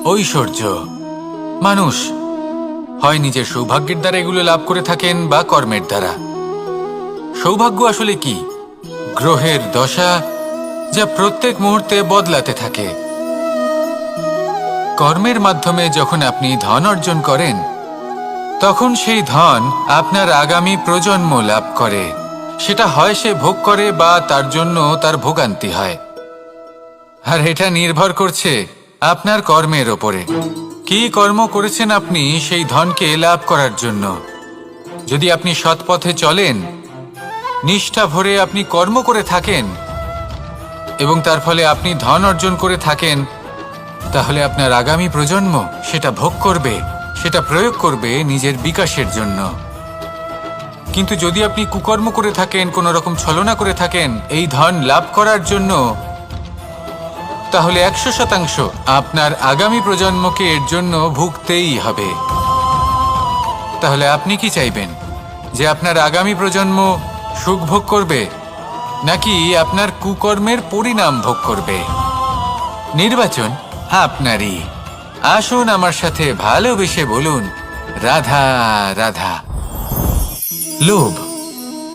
ঐশ্বর্য। মানুষ হয় নিজের সৌভাগ্যের দ্বারা এগুলো লাভ করে থাকেন বা কর্মের দ্বারা। সৌভাগ্য আসলে কি? গ্রহের দশা যা প্রত্যেক মুহূর্তে বদলাতে থাকে। কর্মের মাধ্যমে যখন আপনি ধন অর্জন করেন, তখন সেই ধন আপনার আগামী প্রজন্ম লাভ করে। সেটা হয় সে ভোগ করে বা তার জন্য তার ভোগান্তি হয়। আর এটা নির্ভর করছে আপনার কর্মের ওপরে। কি কর্ম করেছেন আপনি সেই ধনকে লাভ করার জন্য। যদি আপনি সৎ পথে চলেন, নিষ্ঠা ভরে আপনি কর্ম করে থাকেন এবং তার ফলে আপনি ধন অর্জন করে থাকেন, তাহলে আপনার আগামী প্রজন্ম সেটা ভোগ করবে, সেটা প্রয়োগ করবে নিজের বিকাশের জন্য। কিন্তু যদি আপনি কুকর্ম করে থাকেন, কোনো রকম ছলনা করে থাকেন এই ধন লাভ করার জন্য, তাহলে 100% আপনার আগামী প্রজন্মকে এর জন্য ভুগতেই হবে। তাহলে আপনি কি চাইবেন? যে আপনার আগামী প্রজন্ম সুখ ভোগ করবে, নাকি আপনার কুকর্মের পরিণাম ভোগ করবে? নির্বাচন আপনারই। আসুন আমার সাথে ভালোবেসে বলুন, রাধা রাধা। লোভ